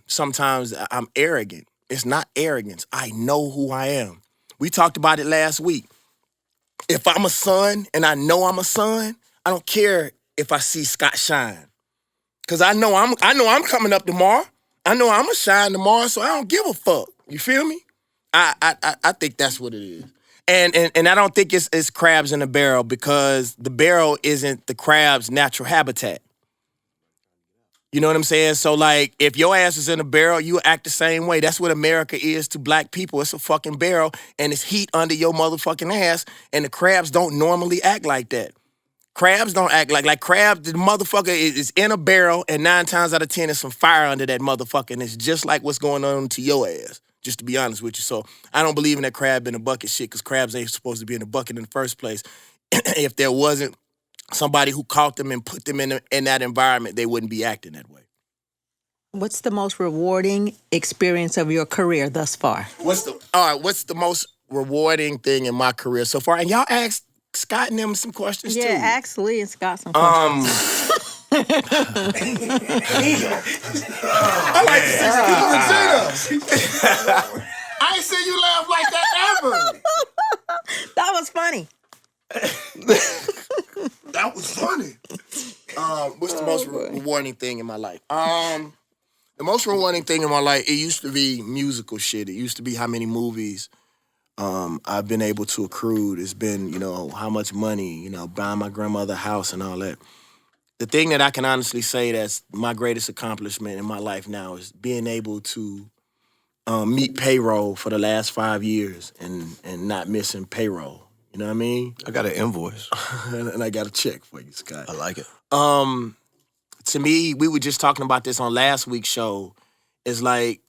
sometimes I'm arrogant. It's not arrogance. I know who I am. We talked about it last week. If I'm a son and I know I'm a son, I don't care if I see Scott shine. Cause I know I'm coming up tomorrow. I know I'm gonna shine tomorrow, so I don't give a fuck. You feel me? I think that's what it is. And I don't think it's crabs in a barrel because the barrel isn't the crab's natural habitat. You know what I'm saying? So, like, if your ass is in a barrel, you act the same way. That's what America is to black people. It's a fucking barrel, and it's heat under your motherfucking ass, and the crabs don't normally act like that. Crabs don't act like crabs, the motherfucker is in a barrel, and 9 times out of 10, there's some fire under that motherfucker, and it's just like what's going on to your ass. Just to be honest with you. So I don't believe in that crab in a bucket shit because crabs ain't supposed to be in a bucket in the first place. If there wasn't somebody who caught them and put them in that environment, they wouldn't be acting that way. What's the most rewarding experience of your career thus far? What's the most rewarding thing in my career so far? And y'all asked Scott and them some questions too. Yeah, ask Lee and Scott some questions. I like to see Regina. I ain't seen you laugh like that ever. That was funny. That was funny. What's the most rewarding thing in my life? The most rewarding thing in my life, it used to be musical shit. It used to be how many movies I've been able to accrue. It's been, how much money, buying my grandmother a house and all that. The thing that I can honestly say that's my greatest accomplishment in my life now is being able to meet payroll for the last 5 years and not missing payroll. You know what I mean? I got an invoice. And I got a check for you, Scott. I like it. To me, we were just talking about this on last week's show. It's like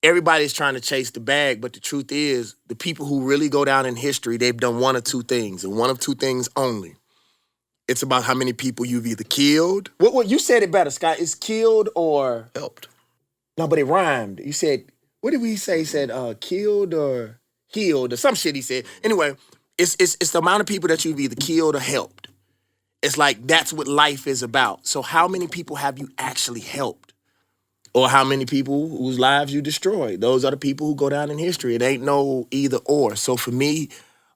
everybody's trying to chase the bag, but the truth is the people who really go down in history, they've done one of two things, and one of two things only. It's about how many people you've either killed. What you said it better, Scott. It's killed or Helped. No, but it rhymed. You said, what did we say? He said killed or healed or some shit he said. Anyway, it's the amount of people that you've either killed or helped. It's like that's what life is about. So how many people have you actually helped? Or how many people whose lives you destroyed? Those are the people who go down in history. It ain't no either or. So for me,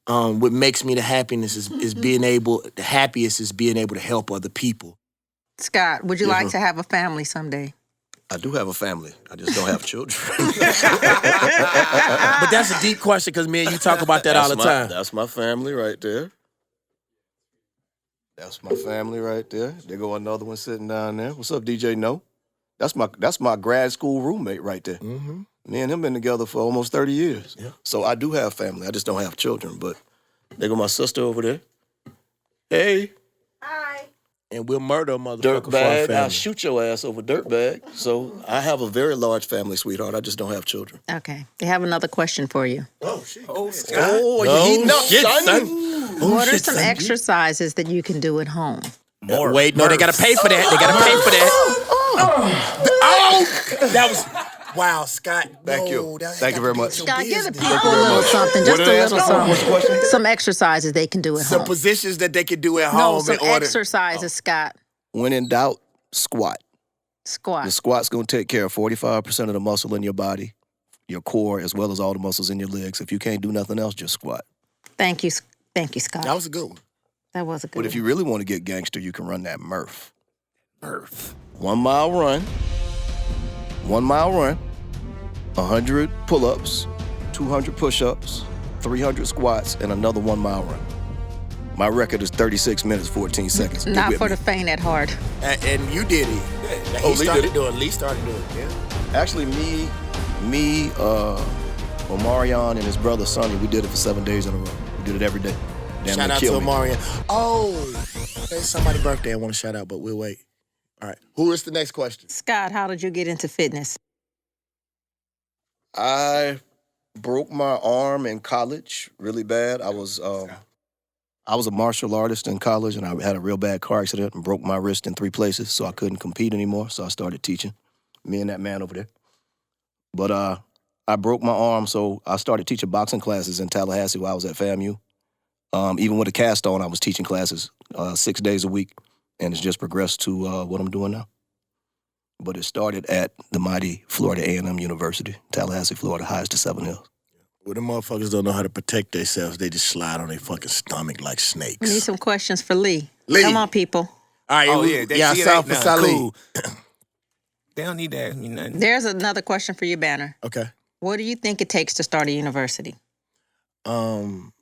what makes me the happiest is being able to help other people. Scott, would you like to have a family someday? I do have a family. I just don't have children. But that's a deep question because me and you talk about that all the time. That's my family right there. That's my family right there. There go another one sitting down there. What's up, DJ No? That's my grad school roommate right there. Mm-hmm. Me and him been together for almost 30 years. Yeah. So I do have family. I just don't have children. But there go my sister over there. Hey. Hi. And we'll murder a motherfucker for our Dirtbag. family. I'll shoot your ass over dirtbag. So I have a very large family, sweetheart. I just don't have children. Okay. They have another question for you. Oh, shit. Oh, you're heating up, son. What are some exercises that you can do at home? More. Wait, no, they got to pay for that. They got to pay for that. That was... Wow, Scott. Thank you. Thank you very much. Scott, give the people a little something, just a little something. Some exercises they can do at home. Some positions that they can do at No, home some in order. exercises, Scott. When in doubt, squat. Squat. The squat's going to take care of 45% of the muscle in your body, your core, as well as all the muscles in your legs. If you can't do nothing else, just squat. Thank you, Scott. That was a good one. That was a good But if one. you really want to get gangster, you can run that Murph. 1 mile run, 1 mile run, 100 pull-ups, 200 push-ups, 300 squats, and another 1 mile run. My record is 36 minutes, 14 seconds. Get Not with for me. the faint at heart. And you did it. Oh, Lee did it? Lee started doing it, yeah. Actually, me, Omarion and his brother Sonny, we did it for 7 days in a row. We did it every day. Damn, Shout they out to killed me. Omarion. Oh, there's somebody's birthday I want to shout out, but we'll wait. All right. Who is the next question? Scott, how did you get into fitness? I broke my arm in college really bad. I was a martial artist in college, and I had a real bad car accident and broke my wrist in 3 places, so I couldn't compete anymore. So I started teaching, me and that man over there. But I broke my arm, so I started teaching boxing classes in Tallahassee while I was at FAMU. Even with a cast on, I was teaching classes 6 days a week, and it's just progressed to what I'm doing now. But it started at the mighty Florida A&M University, Tallahassee, Florida, highest to 7 Hills. Well, the motherfuckers don't know how to protect themselves. They just slide on their fucking stomach like snakes. We need some questions for Lee. Lee. Come on, people. All right. Oh, yeah. Yeah, see, it South ain't for nothing. Salih. Cool. They don't need to ask me nothing. There's another question for you, Banner. Okay. What do you think it takes to start a university? Some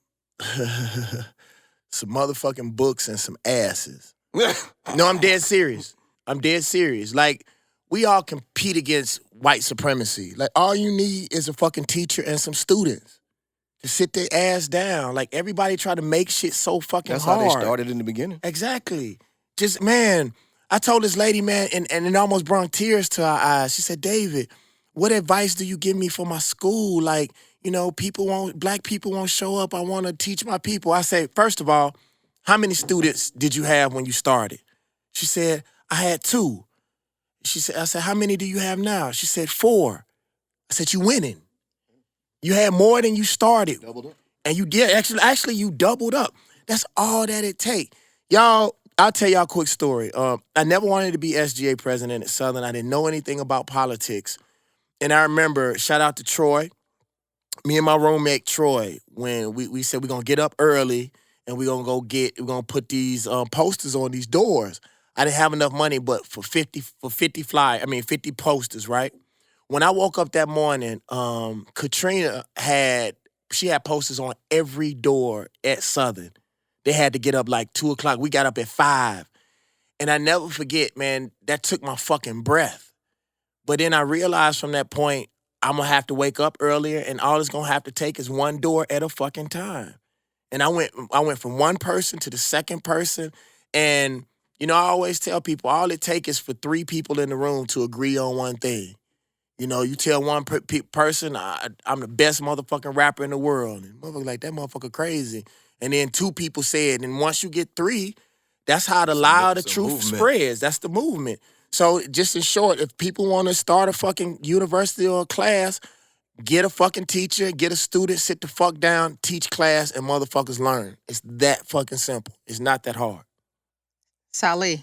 motherfucking books and some asses. No, I'm dead serious. Like, we all compete against white supremacy. Like, all you need is a fucking teacher and some students to sit their ass down. Like, everybody try to make shit so fucking That's hard. how they started in the beginning. Exactly. Just, man, I told this lady, man, and it almost brought tears to her eyes. She said, David, what advice do you give me for my school? Like, you know, black people won't show up. I want to teach my people. I said, first of all, how many students did you have when you started? She said, I had 2. I said, how many do you have now? She said, 4. I said, you winning. You had more than you started. Doubled up. And you did, actually you doubled up. That's all that it take. Y'all, I'll tell y'all a quick story. I never wanted to be SGA president at Southern. I didn't know anything about politics. And I remember, shout out to Troy, me and my roommate Troy, when we said we're gonna get up early and we're gonna put these posters on these doors. I didn't have enough money, but for 50 posters, right? When I woke up that morning, Katrina had posters on every door at Southern. They had to get up like 2 o'clock. We got up at 5. And I never forget, man, that took my fucking breath. But then I realized from that point, I'm gonna have to wake up earlier, and all it's gonna have to take is one door at a fucking time. And I went from one person to the second person, and you know, I always tell people, all it takes is for 3 people in the room to agree on one thing. You know, you tell one person, I'm the best motherfucking rapper in the world, and motherfucker like, that motherfucker crazy. And then 2 people say it, and once you get 3, that's how the lie of the truth movement. spreads. That's the movement. So just in short, if people want to start a fucking university or a class, get a fucking teacher, get a student, sit the fuck down, teach class, and motherfuckers learn. It's that fucking simple. It's not that hard. Salih,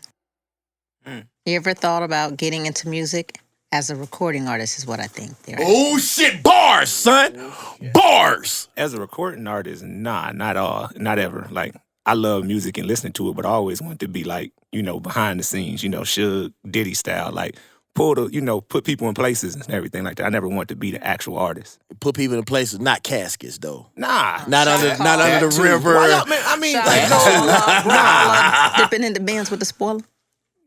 you ever thought about getting into music as a recording artist is what I think. Oh, shit. Bars, son. Bars. As a recording artist, nah, not ever. Like, I love music and listening to it, but I always wanted to be like, you know, behind the scenes, you know, Suge, Diddy style, like put people in places and everything like that. I never wanted to be the actual artist. Put people in places, not caskets, though. Nah. Not under the river. Why y'all, man, I mean, Dipping in the bins with the spoiler.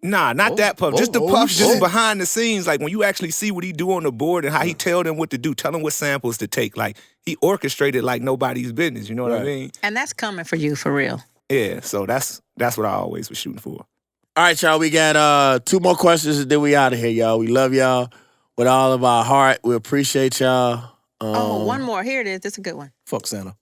Nah, not that puff. Just the oh, puff, just shit. behind the scenes. Like when you actually see what he do on the board and how he tell them what to do, tell them what samples to take. Like he orchestrated like nobody's business. You know what I mean? And that's coming for you for real. Yeah. So that's what I always was shooting for. All right, y'all. We got 2 more questions and then we out of here, y'all. We love y'all with all of our heart. We appreciate y'all. One more. Here it is. This is a good one. Fuck Santa.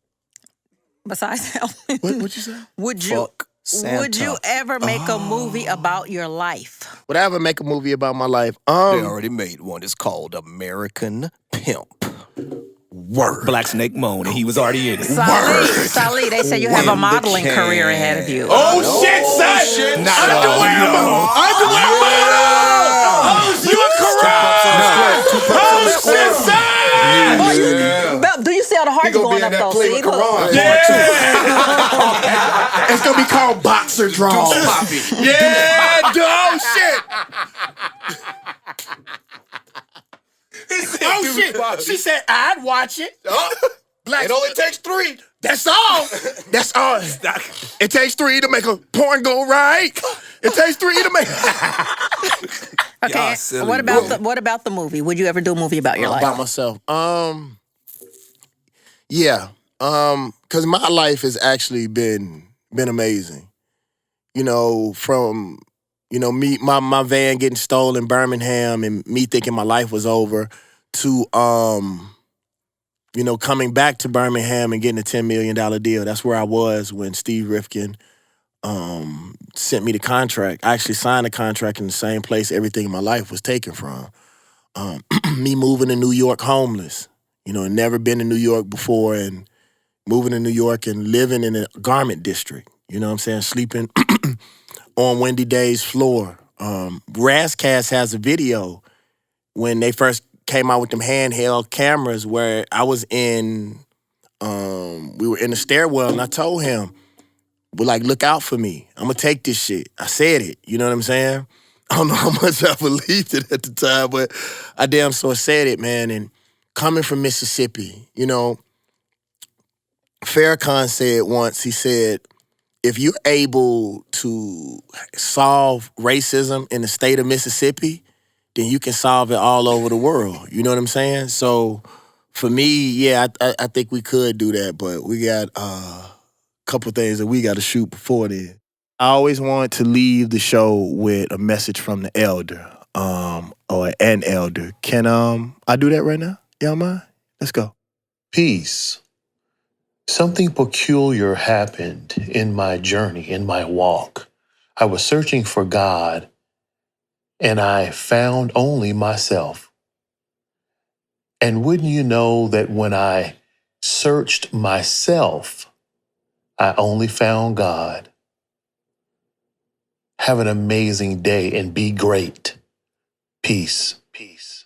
Besides that, What you say? would you Fuck Santa. would you ever make a movie about your life? Would I ever make a movie about my life? They already made one. It's called American Pimp. Word. Black Snake Moan, and he was already in it. Salih, they say you have a When the modeling can- career ahead of you. Oh, shit, son! Not at all. You a corral! Oh, shit, son! Boy, do you see all the hearts going up though? See, look. It's gonna be called boxer draws. Yeah, oh shit! Oh shit! She said I'd watch it. It only takes 3. That's all. That's all. It takes 3 to make a porn go right. It takes 3 to make. Okay. silly, What about the movie? Would you ever do a movie about your life? About myself. Yeah. Cause my life has actually been amazing. You know, from me my van getting stolen in Birmingham and me thinking my life was over to coming back to Birmingham and getting a $10 million deal. That's where I was when Steve Rifkin sent me the contract. I actually signed the contract in the same place everything in my life was taken from. Me moving to New York homeless, never been to New York before, and moving to New York and living in a garment district, you know what I'm saying? Sleeping on Wendy Day's floor. Razzcast has a video when they first came out with them handheld cameras where I was we were in the stairwell and I told him, look out for me. I'm gonna take this shit. I said it, you know what I'm saying? I don't know how much I believed it at the time, but I damn sure said it, man. And coming from Mississippi, Farrakhan said once, he said, if you're able to solve racism in the state of Mississippi, then you can solve it all over the world. You know what I'm saying? So for me, yeah, I think we could do that, but we got a couple things that we got to shoot before then. I always wanted to leave the show with a message from the elder, or an elder. Can I do that right now? Y'all mind? Let's go. Peace. Something peculiar happened in my journey, in my walk. I was searching for God, and I found only myself. And wouldn't you know that when I searched myself, I only found God. Have an amazing day and be great. Peace. Peace.